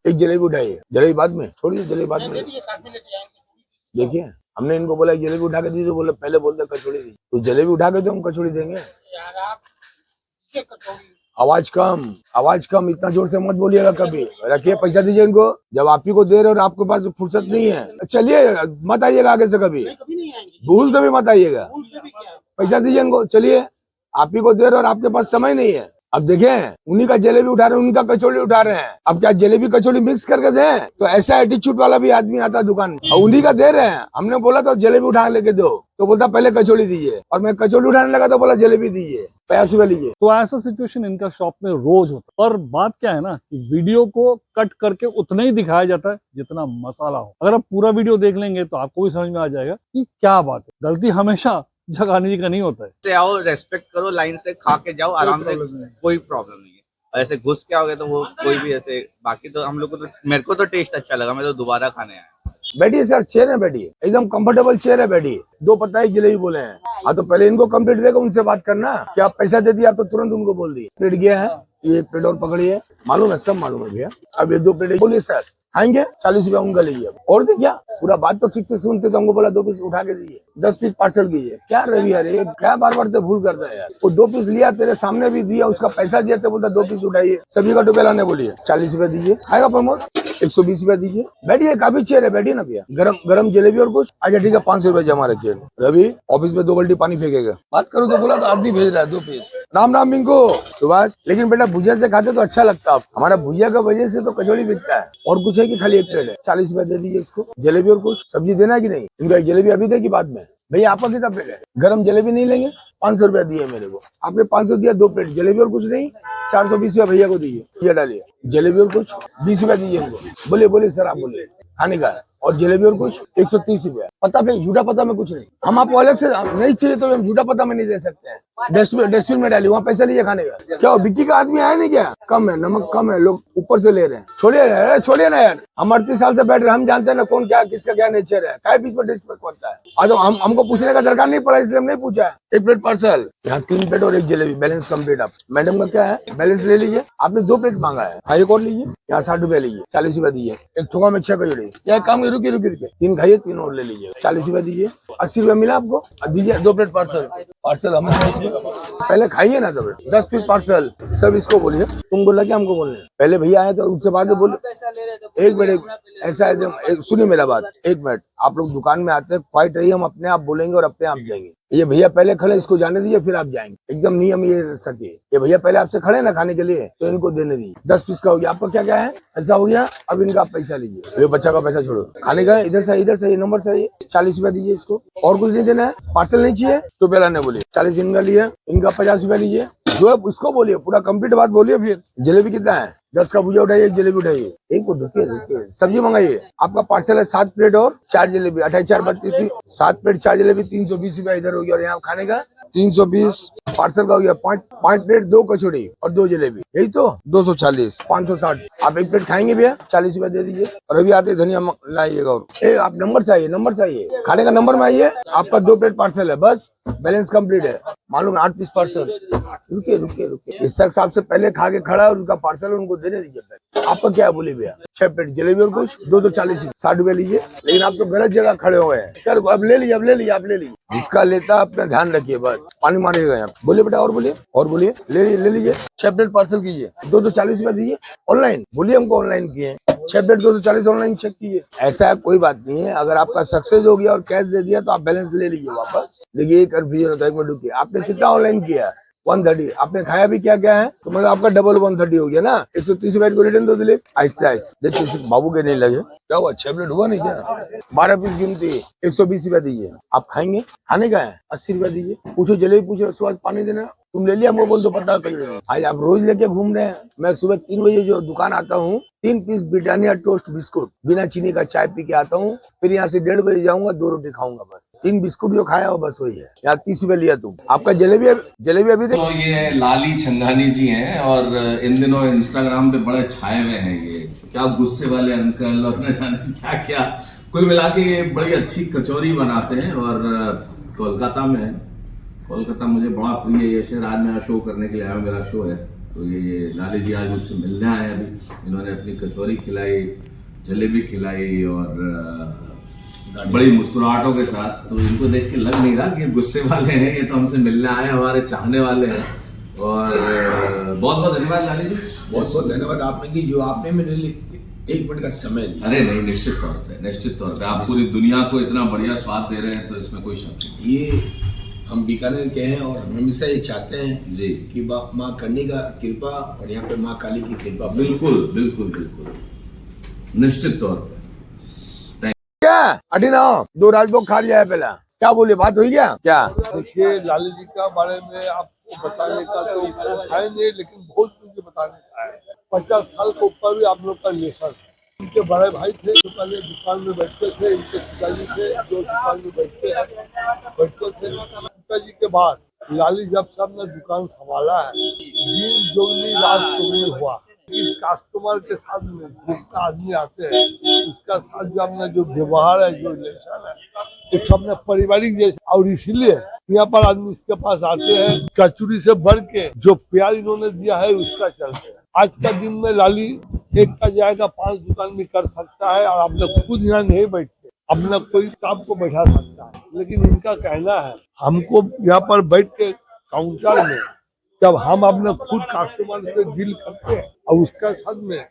एक जलेबी उठाइए, जलेबी बाद में छोड़िए, जलेबी बाद में देखिए। हमने इनको बोला जलेबी उठा के दी तो बोले पहले बोलते कचौड़ी दी, तो जलेबी उठा के तो हम कचौड़ी देंगे। आवाज कम, आवाज कम, इतना जोर से मत बोलिएगा कभी। रखिए, पैसा दीजिए इनको, जब आप ही को दे रहे हो और आपके पास फुर्सत नहीं है। चलिए, मत आइएगा आगे से कभी, भूल से भी मत आइएगा। पैसा दीजिए इनको, चलिए। आप ही को दे रहे हो और आपके पास समय नहीं है। अब देखें, उन्हीं का जलेबी उठा रहे हैं, उन्हीं का कचौड़ी उठा रहे हैं। अब क्या जलेबी कचौड़ी मिक्स करके दें? तो ऐसा एटीट्यूड वाला भी आदमी आता है दुकान में, और उन्हीं का दे रहे हैं। हमने बोला तो जलेबी उठा लेके दो, तो बोलता पहले कचौड़ी दीजिए, और मैं कचौड़ी उठाने लगा तो बोला जलेबी दीजिए, 50 रुपए लीजिए। तो ऐसा सिचुएशन इनका शॉप में रोज होता है। और बात क्या है ना कि वीडियो को कट करके उतना ही दिखाया जाता है जितना मसाला हो। अगर आप पूरा वीडियो देख लेंगे तो आपको भी समझ में आ जाएगा कि क्या बात है। गलती हमेशा जगाने जी का नहीं होता है। से आओ, रेस्पेक्ट करो, लाइन से खा के जाओ आराम से, कोई प्रॉब्लम नहीं है। और ऐसे घुस के आओगे तो वो कोई भी ऐसे, बाकी तो हम लोग को तो, मेरे को तो टेस्ट अच्छा लगा, मैं तो दोबारा खाने आया। बैठिए सर, चेयर है, बैठिए, एकदम कंफर्टेबल चेयर है, बैठिए। 2 पत्ता एक जलेबी बोले हैं। हाँ, तो पहले इनको कंप्लीट देगा, उनसे बात करना। क्या आप पैसा दे दिया, आप तो तुरंत उनको बोल दिए प्लेट गया है, ये प्लेट और पकड़िए। मालूम है, सब मालूम है भैया। अब ये 2 प्लेट बोलिए सर, खाएंगे 40 रुपया उनका लीजिए। और दे क्या, पूरा बात तो ठीक से सुनते तो हमको बोला 2 पीस उठा के दीजिए, 10 पीस पार्सल कीजिए। क्या रवि यार, ये क्या बार बार तो भूल करता है यार। वो 2 पीस लिया, तेरे सामने भी दिया, उसका पैसा दिया तो बोलता 2 पीस उठाइए। सभी का टोपे लाने बोलिए, 40 रुपया दीजिए। खाएगा प्रमोद, 120 रुपया दीजिए। बैठिए, काफी चेयर है, बैठिए ना भैया। गरम गरम जलेबी और कुछ। अच्छा ठीक है, 500 रुपया जमा रखिए। रवि ऑफिस में 2 बाल्टी पानी फेंकेगा। बात करो तो बोला तो आदमी भेज रहा है 2 पीस। राम राम मिंको, सुभाष। लेकिन बेटा भुजिया से खाते तो अच्छा लगता है। हमारा भुजिया का वजह से तो कचौड़ी बिकता है। और कुछ है कि खाली एक प्लेट है? 40 रुपया दे दीजिए इसको। जलेबी और कुछ सब्जी देना है कि नहीं? इनका एक जलेबी अभी दे कि बाद में? भैया आपका कितना प्लेट है? गरम जलेबी नहीं लेंगे? 500 रुपया दिए मेरे को, आपने 500 दिया, 2 प्लेट जलेबी और कुछ नहीं, 420 रुपया भैया को दीजिए। ये डालिए जलेबी और कुछ 20 रुपया दीजिए इनको। बोलिए बोलिए सर, आप बोलिए खाने का। और जलेबी और कुछ 130 रुपया। पता पे झूठा पता में कुछ नहीं, हम आपको अलग से नहीं चाहिए तो हम झूठा पता में नहीं दे सकते हैं। डस्टबिन में डालिए, वहाँ पैसा लीजिए खाने का। क्या बिक्की का आदमी आया नहीं क्या? कम है, नमक कम है, लोग ऊपर से ले रहे हैं। छोड़िए ना यार, हम 38 साल से बैठ रहे हैं, हम जानते हैं ना कौन क्या किसका क्या नेचर है। क्या बीच में डिस्पेक्ट करता है? आज हमको पूछने का दरकार नहीं पड़ा, इसलिए हम नहीं पूछा। 1 प्लेट पार्सल, यहाँ 3 प्लेट और 1 जलेबी, बैलेंस कंप्लीट। आप मैडम का क्या है, बैलेंस ले लीजिए। आपने 2 प्लेट मांगा है, हाँ एक और लीजिए। यहाँ 60 रुपया लीजिए, 40 रुपया दीजिए। एक ठोका में 6 कचौड़ी। क्या काम, रुकी 3 खाइए, 3 और ले लीजिए, 40 रुपया दीजिए। 80 रुपया मिला आपको, दीजिए 2 प्लेट पार्सल हमें पहले खाइए ना। तो 10 पीस पार्सल सब इसको बोलिए। तुम बोला क्या हमको बोलने? पहले भैया आए तो उनसे बाद में बोले। एक मिनट, ऐसा है, सुनिए मेरा बात, 1 मिनट। आप लोग दुकान में आते हैं, क्वाइट रहिए, हम अपने आप बोलेंगे और अपने आप जाएंगे। ये भैया पहले खड़े, इसको जाने दीजिए, फिर आप जाएंगे। एकदम नियम ये सके। ये भैया पहले आपसे खड़े ना खाने के लिए, तो इनको देने दीजिए। 10 पीस का हो गया, आपका क्या क्या है, ऐसा हो गया। अब इनका आप पैसा लीजिए, ये बच्चा का पैसा छोड़ो, खाने का इधर से नंबर से 40 रुपया दीजिए इसको। और कुछ नहीं देना है, पार्सल नहीं चाहिए तो पहला नहीं बोलिए। 40 इनका लिए, इनका 50 रुपया लीजिए। जो है उसको बोलिए, पूरा कंप्लीट बात बोलिए। फिर जलेबी कितना है? 10 का भुजिया उठाइए, 1 जलेबी उठाइए। एक को रुकिए, सब्जी मंगाइए। आपका पार्सल है 7 प्लेट और 4 जलेबी, 28 4 32, 7 प्लेट 4 जलेबी, 320 रुपया इधर हो गया। और यहाँ खाने का 320 पार्सल का हो गया। 5 प्लेट 2 कचौड़ी और 2 जलेबी, यही तो 240, 560। आप 1 प्लेट खाएंगे भैया, 40 रुपया दे दीजिए। और अभी आते धनिया लाइएगा। और आप नंबर से आइए, खाने का नंबर में आइए। आपका 2 प्लेट पार्सल है, बस बैलेंस कंप्लीट है। मालूम 8 पीस पार्सल। रुकिए, इस शख्स आपसे पहले खा के खड़ा है, उनका पार्सल उनको देने दीजिए। आपका क्या है बोलिए भैया? 6 प्लेट जलेबी और कुछ 240, 60 रुपया लीजिए। लेकिन आप तो गलत जगह खड़े हुए हैं। चलो अब ले लीजिए। जिसका लेता अपना ध्यान रखिए, बस पानी मारिएगा यहाँ। बोलिए बेटा, और बोलिए, ले लीजिए। 6 प्लेट पार्सल कीजिए, 240 रुपया दीजिए। ऑनलाइन बोलिए, हमको ऑनलाइन किए 6 प्लेट 240, ऑनलाइन चेक कीजिए। ऐसा कोई बात नहीं है, अगर आपका सक्सेस हो गया और कैश दे दिया तो आप बैलेंस ले लीजिए वापस। देखिए कन्फ्यूजन होता है, 1 मिनट रुकिए। आपने कितना ऑनलाइन किया? 130। आपने खाया भी क्या क्या है? तो मतलब आपका डबल 130 हो गया ना। 130 रुपए को रिटर्न दो दिले। आहिस्ते देखिए, बाबू के नहीं लगे। क्या हुआ, 6 प्लेट हुआ नहीं क्या? 12 पीस गिनती, 120 रुपया दीजिए। आप खाएंगे, खाने का है 80 रुपया दीजिए। पूछो जलेबी, पूछो उसके बाद पानी देना। तुम ले लिया, हमको बोल दो पता कहीं नहीं। आज आप रोज लेके घूम रहे हैं। मैं सुबह 3 बजे जो दुकान आता हूँ, 3 पीस ब्रिटानिया टोस्ट बिस्कुट बिना चीनी का चाय पी के आता हूँ। फिर यहाँ से 1:30 बजे जाऊंगा, 2 रोटी खाऊंगा, बस 3 बिस्कुट जो खाया हो बस वही है। यहाँ 30 रुपए लिया तुम। आपका जलेबी अभी तक। तो ये लाली छंगानी जी हैं और इन दिनों इंस्टाग्राम पे बड़े छाए हुए हैं। ये क्या गुस्से वाले अंकल और न जाने क्या क्या, कुल मिला के ये बड़ी अच्छी कचौरी बनाते हैं। और कोलकाता में, कोलकाता मुझे बड़ा प्रिय ये शहर। आज मैं शो करने के लिए आया हूँ, मेरा शो है तो ये लाली जी आज मुझसे मिलने आए अभी, इन्होंने अपनी कचौरी खिलाई, जलेबी खिलाई और बड़ी मुस्कुराहटों के साथ। तो इनको देख के लग नहीं रहा कि ये गुस्से वाले हैं, ये तो हमसे मिलने आए, हमारे चाहने वाले हैं। और बहुत बहुत धन्यवाद लाली जी, बहुत बहुत धन्यवाद आपने की जो आपने मेरे लिए 1 मिनट का समय लिया। अरे नहीं, निश्चित तौर पे आप पूरी दुनिया को इतना बढ़िया स्वाद दे रहे हैं, तो इसमें कोई शक नहीं। ये हम बीकानेर के हैं और हम हमेशा ये चाहते हैं जी कि माँ करनी का कृपा और यहाँ पे माँ काली की कृपा। बिल्कुल बिल्कुल बिल्कुल, निश्चित तौर पे। क्या अटी ना 2 राजभोग खा लिया है पहला, क्या बोले, बात हुई क्या क्या? देखिए, लाली जी का बारे में आपको बताने का तो है नहीं, लेकिन बहुत कुछ बताने का है। 50 साल के ऊपर भी आप लोग का रिलेशन है। इनके बड़े भाई थे जो पहले दुकान में बैठते थे, इनके पिताजी थे जो दुकान में बैठते थे। पिताजी के बाद लाली जब सब ने दुकान संभाला है, दिन दोगुनी रात चौगुनी हुआ। इस कस्टमर के साथ में जितना आदमी आते हैं उसका साथ जो अपना जो व्यवहार है, जो रिलेशन है, एक अपने पारिवारिक जैसे। और इसीलिए यहाँ पर आदमी इसके पास आते हैं, कचौरी से बढ़ के जो प्यार इन्होंने दिया है उसका चलते हैं। आज का दिन में लाली एक का जाएगा 5 दुकान भी कर सकता है, और आप लोग खुद यहाँ नहीं बैठते, अपना कोई स्टाफ को बैठा सकता है। लेकिन इनका कहना है हमको यहाँ पर बैठ के काउंटर में जब हम अपने खुद कस्टमर से डील करते हैं और उसका साथ में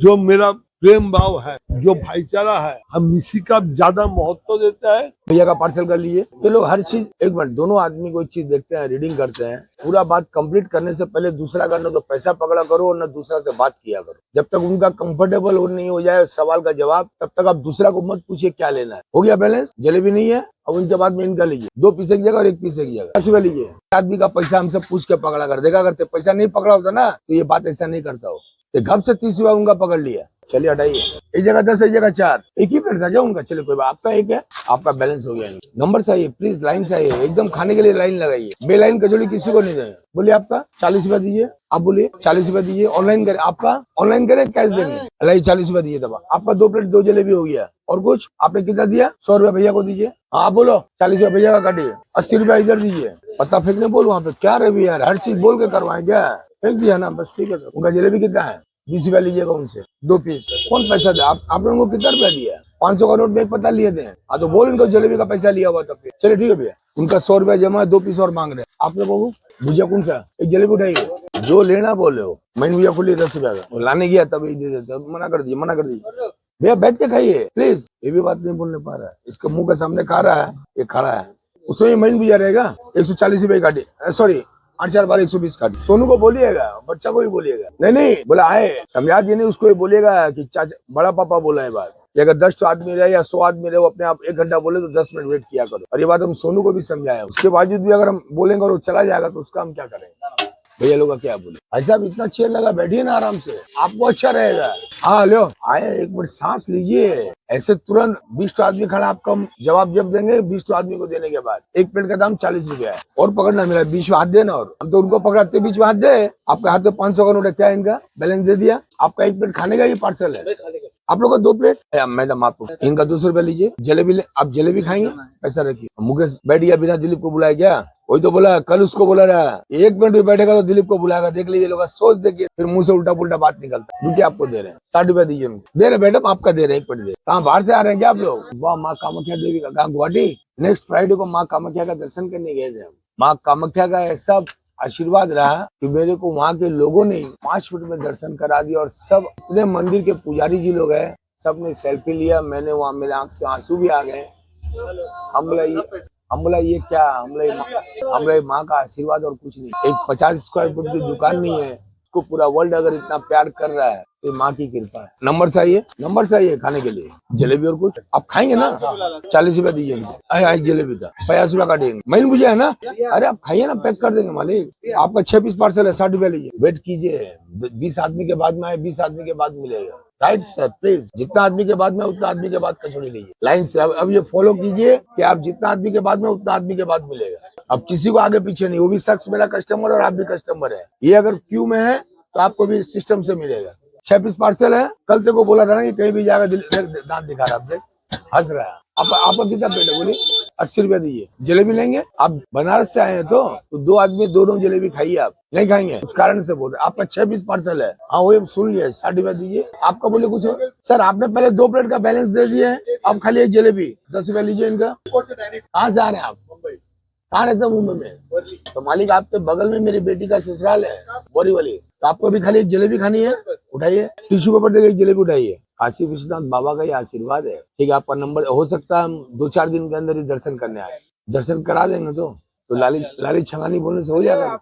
जो मेरा प्रेम भाव है, जो भाईचारा है, हम इसी का ज्यादा महत्व देता है। भैया का पार्सल कर लीजिए। ये लोग हर चीज, एक मिनट, दोनों आदमी कोई चीज देखते हैं, रीडिंग करते हैं, पूरा बात कंप्लीट करने से पहले दूसरा करना तो पैसा पकड़ा करो और न दूसरा से बात किया करो। जब तक उनका कंफर्टेबल नहीं हो जाए सवाल का जवाब, तब तक आप दूसरा को मत पूछिए क्या लेना है। हो गया बैलेंस? जलेबी नहीं है, अब उनके बाद में इनका लीजिए। 2 पीस एक जगह और 1 पीस एक जगह, 10 रुपए लीजिए। आदमी का पैसा हमसे पूछ के पकड़ा कर देखा करते, पैसा नहीं पकड़ा होता ना तो ये बात ऐसा नहीं करता हो। घप से 30 रुपया उनका पकड़ लिया, चलिए हटाइए। एक जगह 10, एक जगह 4, एक ही प्लेट था क्या उनका? चलिए कोई बात, आपका एक है, आपका बैलेंस हो गया। नंबर से आइए प्लीज, लाइन से आइए, एकदम खाने के लिए लाइन लगाइए। बेलाइन कचौड़ी किसी को नहीं देंगे। बोलिए आपका 40 रुपया दीजिए, आप बोलिए 40 रुपया दीजिए। ऑनलाइन करें, आपका ऑनलाइन करें कैश देंगे? अल्लाह 40 रुपया दीजिए। दबा आपका 2 प्लेट 2 जलेबी हो गया। और कुछ आपने कितना दिया? 100 रुपया भैया को दीजिए। आप बोलो 40 रुपया भैया का काटिए, 80 रुपया इधर दीजिए। पत्ता फेंकने बोल वहाँ पे, क्या रवि यार, हर चीज बोल के करवाएं क्या? फेंक दिया ना, बस ठीक है। उनका जलेबी कितना है? 20 रुपया लीजिएगा उनसे 2 पीस। कौन पैसा दे? आपने उनको कितना रुपया दिया? 500 का नोट में एक पत्ता लिए थे। हाँ तो बोल इनको जलेबी का पैसा लिया हुआ तब। चलिए ठीक है भैया, उनका 100 रुपया जमा है, 2 पीस और मांग रहे हैं। आपने बोलो भुजिया कौन सा? एक जलेबी उठाइए, जो लेना बोले हो। मैंने भैया खुली 10 रुपया का, वो लाने गया तब ही दे देते, मना कर दीजिए। भैया बैठ के खाइए प्लीज। ये भी बात नहीं बोलने पा रहा है, इसके मुंह के सामने खा रहा है, ये खड़ा है। उसमें मैन भुजिया रहेगा 140 रुपए काटे, सॉरी 8 बार 120 काटे। सोनू को बोलिएगा, बच्चा को ही बोलिएगा। नहीं बोला आए समझा दिए, नहीं उसको ही बोलिएगा कि चाचा बड़ा पापा बोला है बात। अगर 10 आदमी रहे या 100 आदमी रहे, वो अपने आप 1 घंटा बोले तो 10 मिनट वेट किया करो। और ये बात हम सोनू को भी समझाया, उसके बावजूद भी अगर हम बोलेंगे और वो चला जाएगा तो उसका हम क्या करेंगे? भैया लोग का क्या बोले? भाई साहब इतना चेयर लगा, बैठिए ना आराम से, आपको अच्छा रहेगा। हाँ लो आए, एक मिनट सांस लीजिए। ऐसे तुरंत 20 आदमी खड़ा, आपका जवाब जब देंगे 20 आदमी को देने के बाद। एक प्लेट का दाम 40 रुपया है। और पकड़ना मेरा, बीच में हाथ देना। और हम तो उनको पकड़ाते बीच में हाथ दे। आपके हाथ में 500 का नोट है, क्या इनका बैलेंस दे दिया? आपका 1 प्लेट खाने का ये पार्सल है, आप लोग का 2 प्लेट। मैडम आप इनका 200 रुपया लीजिए। जलेबी ले, आप जलेबी खाएंगे, पैसा रखिए। मुकेश बैठ गया, बिना दिलीप को बुलाया क्या? वही तो बोला, कल उसको बोला रहा 1 मिनट भी बैठेगा तो दिलीप को बुलाएगा। देख लीजिए लोग, सोच देखिए, फिर मुंह से उल्टा पुल्टा बात निकलता। रुकिए आपको दे रहे हैं 60 रुपया दीजिए। दे रहे मैडम, आपका दे रहे हैं, 1 मिनट दे। कहाँ बाहर से आ रहे हैं क्या आप लोग? वाह, माँ कामाख्या देवी का, कहाँ गुवाहाटी? नेक्स्ट फ्राइडे को माँ कामाख्या का दर्शन करने गए थे हम। माँ कामाख्या का ऐसा आशीर्वाद रहा कि मेरे को वहाँ के लोगों ने 5 मिनट में दर्शन करा दिया। और सब इतने मंदिर के पुजारी जी लोग हैं, सबने सेल्फी लिया। मैंने वहाँ, मेरे आंख से आंसू भी आ गए। हम बोला ये क्या, हम लोग माँ का आशीर्वाद और कुछ नहीं। एक 50 स्क्वायर फुट की दुकान नहीं है, उसको पूरा वर्ल्ड अगर इतना प्यार कर रहा है तो माँ की कृपा है। नंबर से आइए खाने के लिए। जलेबी और कुछ आप खाएंगे ना? 40 रुपया दीजिए। आए जलेबी था 50 रुपया काटेंगे। मैंने बुझा है ना? अरे आप खाइए ना, पैक कर देंगे मालिक। आपका 6 पीस पार्सल है, 60 रुपया लीजिए। वेट कीजिए, 20 आदमी के बाद में आए, 20 आदमी के बाद मिलेगा। राइट सर, प्लीज जितना आदमी के बाद में उतना आदमी के बाद कचौड़ी लीजिए लाइन से। अब ये फॉलो कीजिए कि आप जितना आदमी के बाद में उतना आदमी के बाद मिलेगा। अब किसी को आगे पीछे नहीं, वो भी शख्स मेरा कस्टमर और आप भी कस्टमर है। ये अगर क्यू में है तो आपको भी सिस्टम से मिलेगा। 6 पीस पार्सल है। कल तेरे को बोला था ना कि कहीं भी जाकर दांत दिखा रहा, आप देख हंस रहा है। आपका कितना प्लेट है बोलिए? 80 रुपया दीजिए। जलेबी लेंगे? आप बनारस से आए हैं तो 2 आदमी दोनों जलेबी खाइए। आप नहीं खाएंगे उस कारण से बोल रहे। आपका 6 पीस पार्सल है। हाँ वही सुन लिया, 60 रुपया दीजिए। आपका बोले कुछ हो? सर आपने पहले 2 प्लेट का बैलेंस दे दिए है, अब खाली एक जलेबी 10 रुपया लीजिए इनका। कहाँ से आ रहे हैं आप? कहाँ रहते हैं? मुंबई में। तो मालिक आपके बगल में मेरी बेटी का ससुराल है, बोरीवली। तो आपको भी खाली एक जलेबी खानी है, उठाइए। टिश्यू पेपर देकर एक जलेबी उठाइए। काशी विश्वनाथ बाबा का ये आशीर्वाद है। ठीक है, आपका नंबर हो सकता है हम 2-4 दिन के अंदर ही दर्शन करने आए। दर्शन करा देंगे तो लाली छंगानी बोलने से हो जाएगा।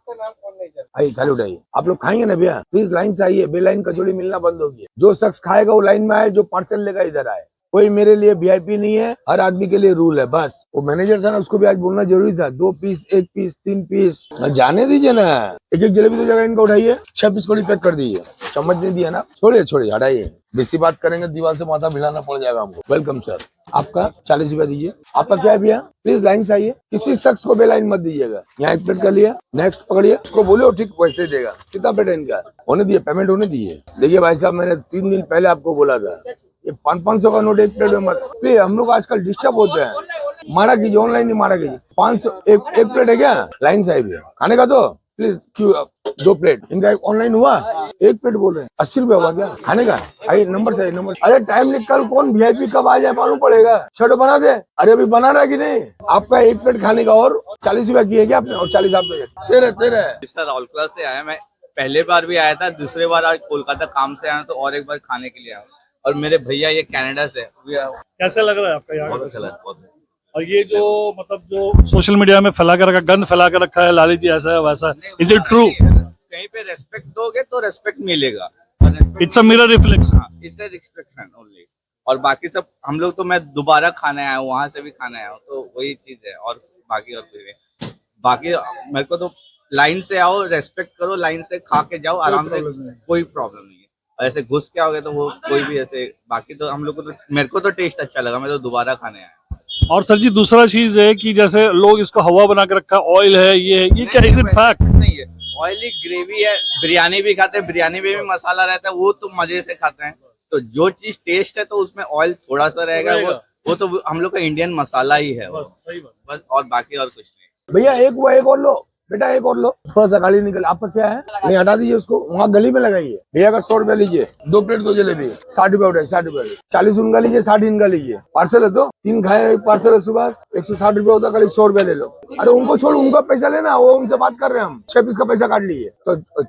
आइए खाली उठाइए। आप लोग खाएंगे ना भैया? प्लीज लाइन से आइए, बेलाइन कचौड़ी मिलना बंद होगी। जो शख्स खाएगा वो लाइन में आए, जो पार्सल लेगा इधर आए। कोई मेरे लिए वीआईपी नहीं है, हर आदमी के लिए रूल है बस। वो मैनेजर था ना, उसको भी आज बोलना जरूरी था। 2 पीस, 1 पीस, 3 पीस जाने दीजिए ना। एक जलेबी तो जगह इनका उठाइए। 6 पीस कोड़ी पैक कर दीजिए। चम्मच नहीं दिया ना, छोड़िए हटाइए। बेसी बात करेंगे दीवार से माथा मिलाना पड़ जाएगा हमको। Welcome sir. आपका 40 रुपया दीजिए। आपका क्या है भैया? प्लीज लाइन से आइए। किसी शख्स को बेलाइन मत दीजिएगा। यहाँ 1 प्लेट कर लिया, नेक्स्ट पकड़िए। उसको बोलो ठीक वैसे ही देगा। कितना प्लेट है इनका? होने दिए, पेमेंट होने दिए। देखिए भाई साहब, मैंने 3 दिन पहले आपको बोला था, ये 500 का नोट 1 प्लेट में मत। प्लीज हम लोग आजकल डिस्टर्ब होते हैं। मारा कीजिए, ऑनलाइन नहीं मारा कीजिए। 500 एक प्लेट है क्या? लाइन से आइए खाने का तो प्लीज। क्यों 2 प्लेट इनका ऑनलाइन हुआ? 1 प्लेट बोल रहे हैं, 80 रुपया हुआ क्या खाने का? आइए नंबर से, नंबर। अरे टाइम निकल, कौन वीआईपी कब आ जाए मालूम पड़ेगा। छठो बना दे। अरे अभी बना रहा है कि नहीं? आपका 1 प्लेट खाने का और 40 रुपया किए क्या आपने? और 40 आपने। तेरे सर राउल क्लास से आया मैं। पहले बार भी आया था, दूसरे बार आज कोलकाता काम से आया तो और एक बार खाने के लिए आया। और मेरे भैया ये कनाडा से। कैसा लग रहा है आपका यहाँ? बहुत अच्छा लगा, बहुत। और ये जो मतलब जो सोशल मीडिया में फैला कर रखा, गंद फैला कर रखा है, लाली जी ऐसा है वैसा, इज इट ट्रू? कहीं पे रेस्पेक्ट दोगे तो रेस्पेक्ट मिलेगा। It's a mirror reflection. It's respection only. और बाकी सब हम लोग तो, मैं दोबारा खाने आया हूँ, वहां से भी खाने आया हूँ, तो वही चीज है। और बाकी और कोई नहीं। बाकी मेरे को तो लाइन से आओ, रेस्पेक्ट करो, लाइन से खा के जाओ आराम से, कोई प्रॉब्लम नहीं है। और ऐसे घुस के आओगे तो वो कोई भी ऐसे, बाकी तो हम लोग को तो, मेरे को तो टेस्ट अच्छा लगा, मैं तो दोबारा खाने आया। और सर जी दूसरा चीज है कि जैसे लोग इसको हवा बना के रखा, ऑयल है, ये क्या इज इट फैक्ट? नहीं है, ऑयली ग्रेवी है। बिरयानी भी खाते हैं, बिरयानी में भी मसाला रहता है, वो तो मजे से खाते हैं। तो जो चीज टेस्ट है तो उसमें ऑयल थोड़ा सा रहेगा, वो तो हम लोग का इंडियन मसाला ही है वो। सही बात। बस, और बाकी और कुछ नहीं। भैया एक हुआ, एक और लो बेटा, एक और लो। थोड़ा सा गाली निकल। आपका क्या है? नहीं हटा दीजिए उसको, वहाँ गली में लगाइए। भैया का 100 रुपया लीजिए। 2 प्लेट 2 जलेबी 60 रुपया उठाए, 60 रुपया। 40 उनका लीजिए, 60 इनका लीजिए। पार्सल है तो 3 खाए, एक पार्सल है सुबह। 160 रुपया होता, खाली 100 रुपया ले लो। अरे उनको छोड़, उनका पैसा लेना, वो उनसे बात कर रहे हैं हम। 6 पीस का पैसा काट लीजिए तो